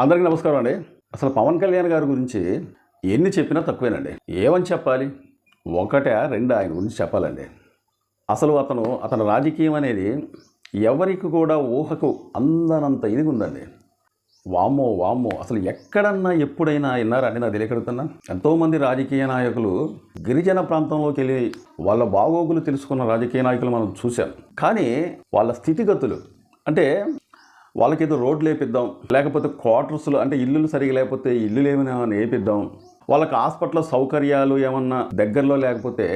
అందరికీ నమస్కారం అండి. అసలు పవన్ కళ్యాణ్ గారి గురించి ఎన్ని చెప్పినా తక్కువేనండి. ఏమని చెప్పాలి? ఒకటా రెండా ఆయన గురించి చెప్పాలండి. అసలు అతని రాజకీయం అనేది ఎవరికి కూడా ఊహకు అందనంత ఇది ఉందండి. వామ్మో వామ్మో, అసలు ఎక్కడన్నా ఎప్పుడైనా విన్నారండి? నాకు తెలియకడుతున్నా. ఎంతోమంది రాజకీయ నాయకులు గిరిజన ప్రాంతంలోకి వెళ్ళి వాళ్ళ బాగోగులు తెలుసుకున్న రాజకీయ నాయకులు మనం చూసాం. కానీ వాళ్ళ స్థితిగతులు అంటే వాళ్ళకేదో రోడ్లు వేపిద్దాం, లేకపోతే క్వార్టర్స్లు అంటే ఇల్లులు సరిగా లేకపోతే ఇల్లులు ఏమైనా వేపిద్దాం, వాళ్ళకి హాస్పిటల్ సౌకర్యాలు ఏమన్నా దగ్గరలో లేకపోతే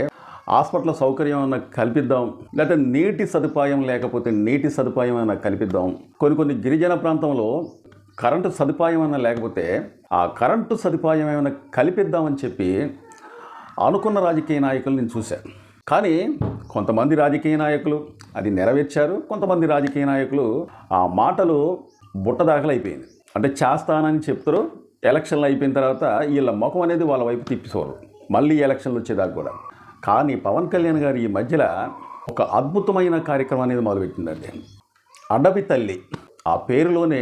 హాస్పిటల్ సౌకర్యం ఏమన్నా కల్పిద్దాం, లేకపోతే నీటి సదుపాయం లేకపోతే నీటి సదుపాయం ఏమైనా కల్పిద్దాం. కొన్ని గిరిజన ప్రాంతంలో కరెంటు సదుపాయం ఏమైనా లేకపోతే ఆ కరెంటు సదుపాయం ఏమైనా కల్పిద్దామని చెప్పి అనుకున్న రాజకీయ నాయకులు నేను చూశాను. కానీ కొంతమంది రాజకీయ నాయకులు అది నెరవేర్చారు, కొంతమంది రాజకీయ నాయకులు ఆ మాటలు బుట్టదాఖలైపోయింది. అంటే చేస్తానని చెప్తారు, ఎలక్షన్లు అయిపోయిన తర్వాత వీళ్ళ ముఖం అనేది వాళ్ళ వైపు తిప్పిసోరు, మళ్ళీ ఎలక్షన్లు వచ్చేదాకా కూడా. కానీ పవన్ కళ్యాణ్ గారు ఈ మధ్యలో ఒక అద్భుతమైన కార్యక్రమం అనేది మొదలుపెట్టిందండి. అడవి తల్లి, ఆ పేరులోనే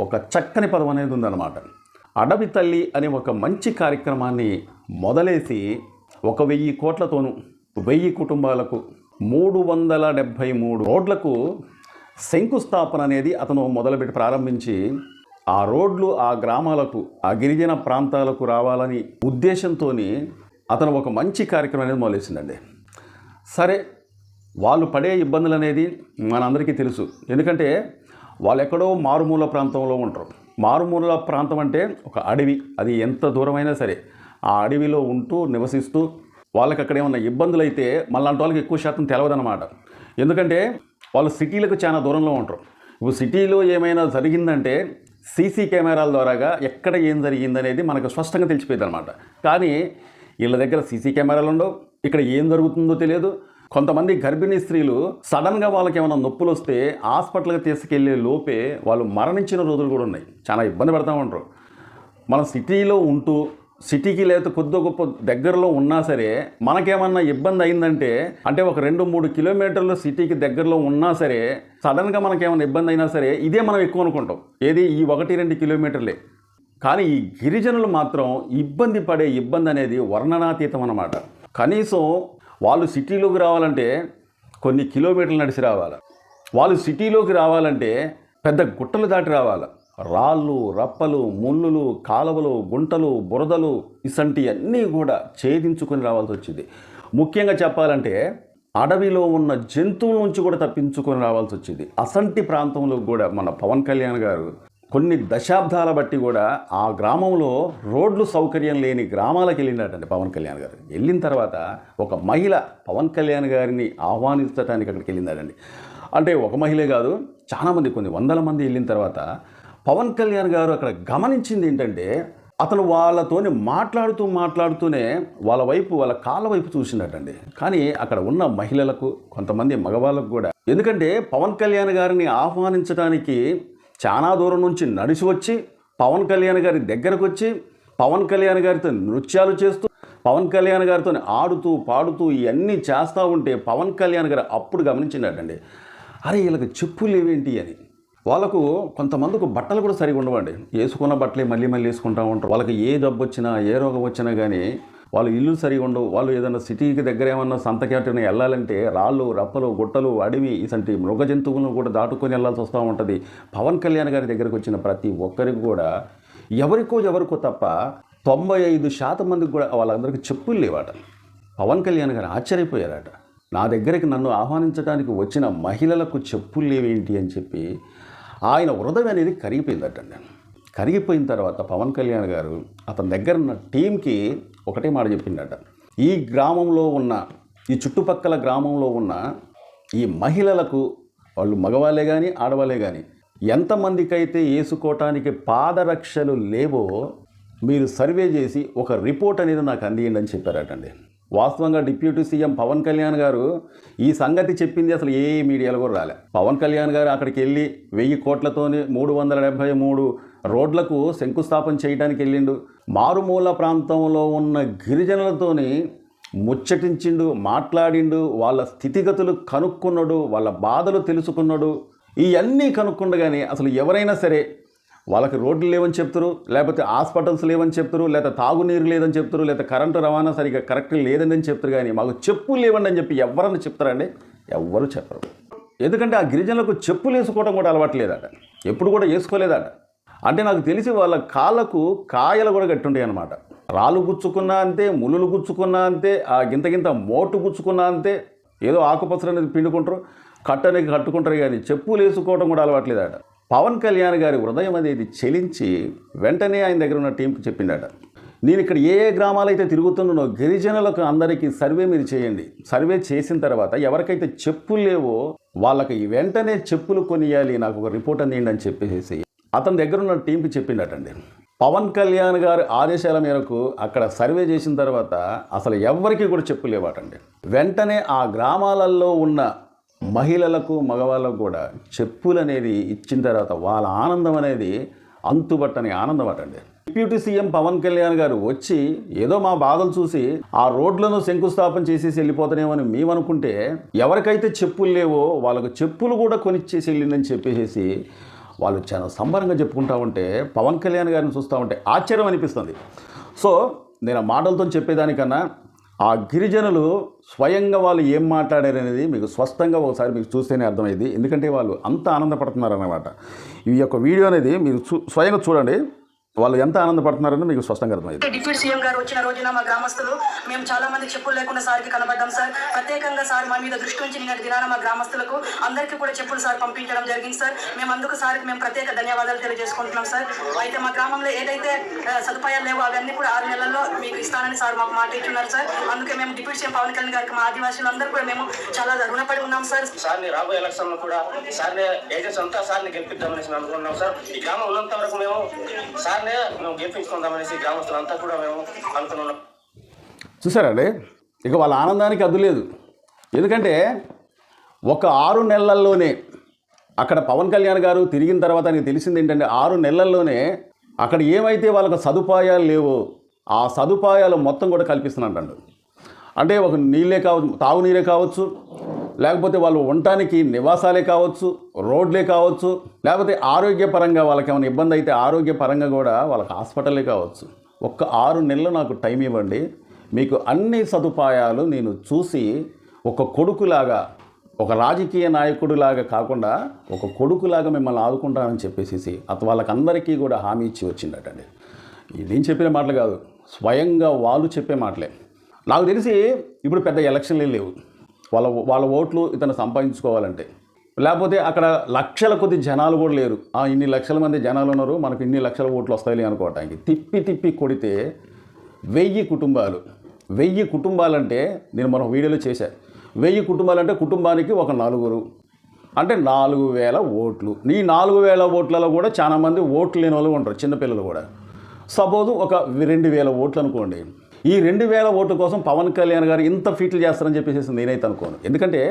ఒక చక్కని పదం అనేది ఉందన్నమాట. అడవి తల్లి అనే ఒక మంచి కార్యక్రమాన్ని మొదలేసి 1,000 కోట్లతోనూ 1000 కుటుంబాలకు 373 రోడ్లకు శంకుస్థాపన అనేది అతను మొదలుపెట్టి ప్రారంభించి ఆ రోడ్లు ఆ గ్రామాలకు ఆ గిరిజన ప్రాంతాలకు రావాలని ఉద్దేశంతో అతను ఒక మంచి కార్యక్రమం అనేది మొదలేసిందండి. సరే, వాళ్ళు పడే ఇబ్బందులు అనేది మనందరికీ తెలుసు. ఎందుకంటే వాళ్ళు ఎక్కడో మారుమూల ప్రాంతంలో ఉంటారు. మారుమూల ప్రాంతం అంటే ఒక అడవి, అది ఎంత దూరమైనా సరే ఆ అడవిలో ఉంటూ నివసిస్తూ వాళ్ళకి అక్కడ ఏమన్నా ఇబ్బందులు అయితే మళ్ళంటి వాళ్ళకి ఎక్కువ శాతం తెలవదన్నమాట. ఎందుకంటే వాళ్ళు సిటీలకు చాలా దూరంలో ఉంటారు. ఇప్పుడు సిటీలో ఏమైనా జరిగిందంటే సీసీ కెమెరాల ద్వారాగా ఎక్కడ ఏం జరిగిందనేది మనకు స్పష్టంగా తెలిసిపోయింది అనమాట. కానీ వీళ్ళ దగ్గర సీసీ కెమెరాలు ఉండవు, ఇక్కడ ఏం జరుగుతుందో తెలియదు. కొంతమంది గర్భిణీ స్త్రీలు సడన్గా వాళ్ళకి ఏమైనా నొప్పులు వస్తే హాస్పిటల్కి తీసుకెళ్లే లోపే వాళ్ళు మరణించిన రోజులు కూడా ఉన్నాయి. చాలా ఇబ్బంది పడతా ఉంటారు. మనం సిటీలో ఉంటూ సిటీకి లేదా కొద్ది గొప్ప దగ్గరలో ఉన్నా సరే మనకేమన్నా ఇబ్బంది అయిందంటే అంటే ఒక 2-3 కిలోమీటర్లు సిటీకి దగ్గరలో ఉన్నా సరే సడన్గా మనకేమన్నా ఇబ్బంది అయినా సరే ఇదే మనం ఎక్కువ అనుకుంటాం. ఏది ఈ 1-2 కిలోమీటర్లే. కానీ ఈ గిరిజనులు మాత్రం ఇబ్బంది పడే ఇబ్బంది అనేది వర్ణనాతీతం అన్నమాట. కనీసం వాళ్ళు సిటీలోకి రావాలంటే కొన్ని కిలోమీటర్లు నడిచి రావాలి. వాళ్ళు సిటీలోకి రావాలంటే పెద్ద గుట్టలు దాటి రావాలి. రాళ్ళు, రప్పలు, ముళ్ళులు, కాలువలు, గుంటలు, బురదలు ఇసంటివన్నీ కూడా ఛేదించుకొని రావాల్సి వచ్చింది. ముఖ్యంగా చెప్పాలంటే అడవిలో ఉన్న జంతువుల నుంచి కూడా తప్పించుకొని రావాల్సి వచ్చింది. అసంటి ప్రాంతంలో కూడా మన పవన్ కళ్యాణ్ గారు కొన్ని దశాబ్దాల బట్టి కూడా ఆ గ్రామంలో రోడ్లు సౌకర్యం లేని గ్రామాలకు వెళ్ళినట్టండి పవన్ కళ్యాణ్ గారు. వెళ్ళిన తర్వాత ఒక మహిళ పవన్ కళ్యాణ్ గారిని ఆహ్వానించడానికి అక్కడికి వెళ్ళిందండి. అంటే ఒక మహిళే కాదు, చాలామంది, కొన్ని వందల మంది వెళ్ళిన తర్వాత పవన్ కళ్యాణ్ గారు అక్కడ గమనించింది ఏంటంటే అతను వాళ్ళతోని మాట్లాడుతూనే వాళ్ళ కాళ్ళ వైపు చూసినట్టండి. కానీ అక్కడ ఉన్న మహిళలకు, కొంతమంది మగవాళ్ళకు కూడా, ఎందుకంటే పవన్ కళ్యాణ్ గారిని ఆహ్వానించడానికి చాలా దూరం నుంచి నడిచి వచ్చి పవన్ కళ్యాణ్ గారి దగ్గరకు వచ్చి పవన్ కళ్యాణ్ గారితో నృత్యాలు చేస్తూ పవన్ కళ్యాణ్ గారితో ఆడుతూ పాడుతూ ఇవన్నీ చేస్తూ ఉంటే పవన్ కళ్యాణ్ గారు అప్పుడు గమనించినట్టండి, అరే వీళ్ళకి చెప్పులు ఏవేంటి అని. వాళ్ళకు కొంతమందికి బట్టలు కూడా సరిగా ఉండవండి. వేసుకున్న బట్టలే మళ్ళీ వేసుకుంటూ ఉంటారు. వాళ్ళకి ఏ జబ్బు వచ్చినా ఏ రోగం వచ్చినా కానీ వాళ్ళు ఇల్లు సరిగా ఉండవు. వాళ్ళు ఏదైనా సిటీకి దగ్గర ఏమన్నా సంతకేటని వెళ్ళాలంటే రాళ్ళు, రప్పలు, గుట్టలు, అడవి ఇసంటి మృగ జంతువులను కూడా దాటుకొని వెళ్ళాల్సి వస్తూ ఉంటుంది. పవన్ కళ్యాణ్ గారి దగ్గరకు వచ్చిన ప్రతి ఒక్కరికి కూడా ఎవరికో తప్ప 95% మందికి కూడా వాళ్ళందరికీ చెప్పులు లేవాట. పవన్ కళ్యాణ్ గారు ఆశ్చర్యపోయారట. నా దగ్గరికి నన్ను ఆహ్వానించడానికి వచ్చిన మహిళలకు చెప్పులు లేవేంటి అని చెప్పి ఆయన హృదయం అనేది కరిగిపోయిందటండి. కరిగిపోయిన తర్వాత పవన్ కళ్యాణ్ గారు అతని దగ్గర ఉన్న టీంకి ఒకటే మాట చెప్పిందట, ఈ గ్రామంలో ఉన్న, ఈ చుట్టుపక్కల గ్రామంలో ఉన్న ఈ మహిళలకు, వాళ్ళు మగవాళ్ళే కానీ ఆడవాళ్ళే కానీ, ఎంతమందికైతే వేసుకోవటానికి పాదరక్షలు లేవో మీరు సర్వే చేసి ఒక రిపోర్ట్ అనేది నాకు అందియండి అని చెప్పారటండి. వాస్తవంగా డిప్యూటీ సీఎం పవన్ కళ్యాణ్ గారు ఈ సంగతి చెప్పింది అసలు ఏ మీడియాలో కూడా రాలే. పవన్ కళ్యాణ్ గారు అక్కడికి వెళ్ళి 1000 కోట్లతోని 373 రోడ్లకు శంకుస్థాపన చేయడానికి వెళ్ళిండు. మారుమూల ప్రాంతంలో ఉన్న గిరిజనులతోని ముచ్చటించిండు, మాట్లాడిండు, వాళ్ళ స్థితిగతులు కనుక్కున్నాడు, వాళ్ళ బాధలు తెలుసుకున్నాడు. ఇవన్నీ కనుక్కుండగానే అసలు ఎవరైనా సరే వాళ్ళకి రోడ్లు లేవని చెప్తారు, లేకపోతే హాస్పిటల్స్ లేవని చెప్తారు, లేకపోతే తాగునీరు లేదని చెప్తారు, లేకపోతే కరెంటు రవాణా సరిగ్గా కరెక్ట్ లేదని చెప్తారు. కానీ మాకు చెప్పులు లేవండి అని చెప్పి ఎవరన్నా చెప్తారండి? ఎవ్వరు చెప్పరు. ఎందుకంటే ఆ గిరిజనులకు చెప్పులు వేసుకోవడం కూడా అలవాట్లేదట, ఎప్పుడు కూడా వేసుకోలేదట. అంటే నాకు తెలిసి వాళ్ళ కాళ్ళకు కాయలు కూడా గట్టుంటాయి అన్నమాట. రాళ్ళు గుచ్చుకున్నా అంతే, ముళ్ళు గుచ్చుకున్నా అంతే, ఆ గింత మోటు గుచ్చుకున్నా అంతే, ఏదో ఆకుపచ్చలు అనేది పిండుకుంటారు, కట్టనికి కట్టుకుంటారు. కానీ చెప్పులు వేసుకోవడం కూడా అలవాట్లేదట. పవన్ కళ్యాణ్ గారి హృదయం అనేది చెలించి వెంటనే ఆయన దగ్గర ఉన్న టీంకి చెప్పిందట, నేను ఇక్కడ ఏ గ్రామాలు అయితే తిరుగుతున్నానో గిరిజనులకు అందరికీ సర్వే మీరు చేయండి. సర్వే చేసిన తర్వాత ఎవరికైతే చెప్పులు లేవో వాళ్ళకి వెంటనే చెప్పులు కొనియాలి, నాకు ఒక రిపోర్ట్ అందియండి అని చెప్పేసి అతని దగ్గర ఉన్న టీంకి చెప్పిందటండి. పవన్ కళ్యాణ్ గారి ఆదేశాల మేరకు అక్కడ సర్వే చేసిన తర్వాత అసలు ఎవరికి కూడా చెప్పులు లేవాటండి. వెంటనే ఆ గ్రామాలలో ఉన్న మహిళలకు మగవాళ్ళకు కూడా చెప్పులు అనేది ఇచ్చిన తర్వాత వాళ్ళ ఆనందం అనేది అంతుబట్టని ఆనందం అటండి. డిప్యూటీ సీఎం పవన్ కళ్యాణ్ గారు వచ్చి ఏదో మా బాధలు చూసి ఆ రోడ్లను శంకుస్థాపన చేసేసి వెళ్ళిపోతానేమని మేము అనుకుంటే, ఎవరికైతే చెప్పులు లేవో వాళ్ళకు చెప్పులు కూడా కొనిచ్చేసి వెళ్ళిందని చెప్పేసి వాళ్ళు చాలా సంబరంగా చెప్పుకుంటా ఉంటే పవన్ కళ్యాణ్ గారిని చూస్తూ ఉంటే ఆశ్చర్యం అనిపిస్తుంది. సో నేను మాటలతో చెప్పేదానికన్నా ఆ గిరిజనులు స్వయంగా వాళ్ళు ఏం మాట్లాడారు అనేది మీకు స్పష్టంగా ఒకసారి మీకు చూస్తేనే అర్థమైంది. ఎందుకంటే వాళ్ళు అంత ఆనందపడుతున్నారు అన్నమాట. ఈ యొక్క వీడియో అనేది మీరు స్వయంగా చూడండి, వాళ్ళు ఎంత ఆనందపడుతున్నారని మీకు స్పష్టంగా అర్థమైంది. డిప్యూటీ సీఎం గారు వచ్చిన రోజున మా గ్రామస్తులు మేము చాలా మంది చెప్పులు లేకుండా సార్కి కనబడ్డాం సార్. ప్రత్యేకంగా సార్ మా మీద దృష్టి ఉంచి నిన్నటి దినాన మా గ్రామస్తులకు అందరికీ కూడా చెప్పులు సార్ పంపించడం జరిగింది సార్. మేము అందుకు సార్కి మేము ప్రత్యేక ధన్యవాదాలు తెలియజేసుకుంటున్నాం సార్. అయితే మా గ్రామంలో ఏదైతే సదుపాయాలు లేవో అవన్నీ కూడా 6 నెలల్లో మీకు ఇస్తానని సార్ మాకు మాట ఇచ్చున్నారు సార్. అందుకే మేము డిప్యూటీ సీఎం పవన్ కళ్యాణ్ గారికి మా ఆదివాసులు అందరూ కూడా మేము చాలా రుణపడి ఉన్నాం సార్. సార్ని రాబోయే ఎలక్షన్ లో కూడా సార్ని ఏజెంట్స్ అంతా సార్ని గెలిపిద్దామనేసి అనుకున్నాం సార్. ఈ గ్రామం ఉన్నంత వరకు మేము సార్ని మేము గెలిపించుకుందామనేసి గ్రామస్తులంతా కూడా మేము అనుకున్నాం. చూసారండి, ఇక వాళ్ళ ఆనందానికి అద్దు లేదు. ఎందుకంటే ఒక 6 నెలల్లోనే అక్కడ పవన్ కళ్యాణ్ గారు తిరిగిన తర్వాత నీకు తెలిసింది ఏంటంటే 6 నెలల్లోనే అక్కడ ఏమైతే వాళ్ళకు సదుపాయాలు లేవో ఆ సదుపాయాలు మొత్తం కూడా కల్పిస్తున్నట్టు. అంటే ఒక నీళ్ళే కావచ్చు, తాగునీరే కావచ్చు, లేకపోతే వాళ్ళు ఉండటానికి నివాసాలే కావచ్చు, రోడ్లే కావచ్చు, లేకపోతే ఆరోగ్యపరంగా వాళ్ళకి ఏమైనా ఇబ్బంది అయితే ఆరోగ్యపరంగా కూడా వాళ్ళకి హాస్పిటలే కావచ్చు. ఒక్క 6 నెలలు నాకు టైం ఇవ్వండి, మీకు అన్ని సదుపాయాలు నేను చూసి ఒక కొడుకులాగా, ఒక రాజకీయ నాయకుడిలాగా కాకుండా ఒక కొడుకులాగా మిమ్మల్ని ఆదుకుంటానని చెప్పేసి వాళ్ళకందరికీ కూడా హామీ ఇచ్చి వచ్చిందటండి. నేను చెప్పిన మాటలు కాదు, స్వయంగా వాళ్ళు చెప్పే మాటలే. నాకు తెలిసి ఇప్పుడు పెద్ద ఎలక్షన్లే లేవు. వాళ్ళ ఓట్లు ఇతను సంపాదించుకోవాలంటే, లేకపోతే అక్కడ లక్షల కొద్ది జనాలు కూడా లేరు. ఇన్ని లక్షల మంది జనాలు ఉన్నారు, మనకు ఇన్ని లక్షల ఓట్లు వస్తాయి అనుకోవటానికి తిప్పి కొడితే 1000 కుటుంబాలు. 1000 కుటుంబాలంటే నేను మన వీడియోలో చేశాను. 1000 కుటుంబాలంటే కుటుంబానికి ఒక 4, అంటే 4000 ఓట్లు. ఈ 4000 ఓట్లలో కూడా చాలామంది ఓట్లు లేని వాళ్ళు ఉంటారు, చిన్నపిల్లలు కూడా. సపోజ్ ఒక 2000 ఓట్లు అనుకోండి. ఈ 2000 ఓట్ల కోసం పవన్ కళ్యాణ్ గారు ఇంత ఫీట్లు చేస్తారని చెప్పేసి నేనైతే అనుకోను. ఎందుకంటే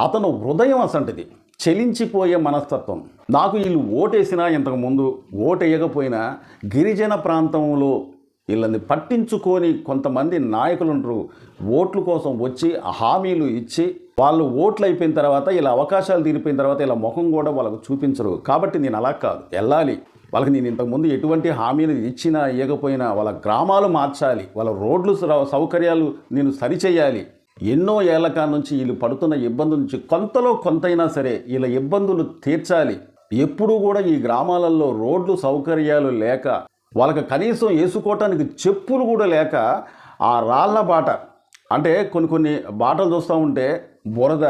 అతను హృదయం అసంటిది, చెలించిపోయే మనస్తత్వం. నాకు వీళ్ళు ఓటేసినా, ఇంతకుముందు ఓటు వేయకపోయినా గిరిజన ప్రాంతంలో వీళ్ళని పట్టించుకొని కొంతమంది నాయకులు ఉంటారు. ఓట్ల కోసం వచ్చి హామీలు ఇచ్చి వాళ్ళు ఓట్లు అయిపోయిన తర్వాత ఇలా అవకాశాలు తీరిపోయిన తర్వాత ఇలా ముఖం కూడా వాళ్ళకు చూపించరు. కాబట్టి నేను అలా కాదు, వెళ్ళాలి వాళ్ళకి. నేను ఇంతకుముందు ఎటువంటి హామీలు ఇచ్చినా ఇవ్వకపోయినా వాళ్ళ గ్రామాలు మార్చాలి, వాళ్ళ రోడ్లు సౌకర్యాలు నేను సరిచేయాలి. ఎన్నో ఏళ్ల కాడ నుంచి వీళ్ళు పడుతున్న ఇబ్బందుల నుంచి కొంతలో కొంతైనా సరే వీళ్ళ ఇబ్బందులు తీర్చాలి. ఎప్పుడూ కూడా ఈ గ్రామాలలో రోడ్లు సౌకర్యాలు లేక, వాళ్ళకి కనీసం వేసుకోవటానికి చెప్పులు కూడా లేక, ఆ రాళ్ళ బాట అంటే కొన్ని బాటలు చూస్తూ ఉంటే బురద,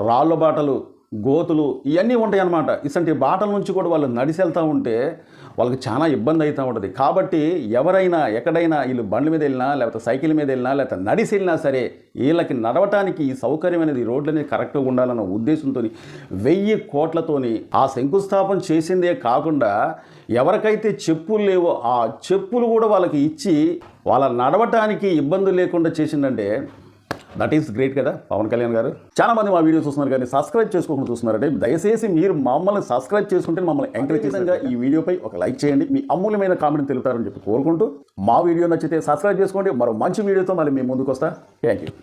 రాళ్ళ బాటలు, గోతులు ఇవన్నీ ఉంటాయి అన్నమాట. ఇసంటి బాటల నుంచి కూడా వాళ్ళు నడిచి వెళ్తూ ఉంటే వాళ్ళకి చాలా ఇబ్బంది అవుతూ ఉంటుంది. కాబట్టి ఎవరైనా ఎక్కడైనా వీళ్ళు బండ్ల మీద వెళ్ళినా, లేకపోతే సైకిల్ మీద వెళ్ళినా, లేకపోతే నడిచి వెళ్ళినా సరే వీళ్ళకి నడవటానికి ఈ సౌకర్యం అనేది, రోడ్లు అనేది కరెక్ట్గా ఉండాలన్న ఉద్దేశంతో 1000 కోట్లతోని ఆ శంకుస్థాపన చేసిందే కాకుండా ఎవరికైతే చెప్పులు లేవో ఆ చెప్పులు కూడా వాళ్ళకి ఇచ్చి వాళ్ళ నడవటానికి ఇబ్బంది లేకుండా చేసిందంటే దట్ ఈస్ గ్రేట్ కదా పవన్ కళ్యాణ్ గారు. చాలా మంది మా వీడియో చూస్తున్నారు కానీ సబ్స్క్రైబ్ చేసుకోకుండా చూస్తున్నారంటే దయచేసి మీరు మమ్మల్ని సబ్స్క్రైబ్ చేసుకుంటే మమ్మల్ని ఎంకరేజ్ చేసేందుకు ఈ వీడియోపై ఒక లైక్ చేయండి, మీ అమూల్యమైన కామెంట్ తెలుపుతారని చెప్పి కోరుకుంటూ, మా వీడియో నచ్చితే సబ్స్క్రైబ్ చేసుకోండి. మరో మంచి వీడియోతో మళ్ళీ మేము ముందుకు వస్తా. Thank you.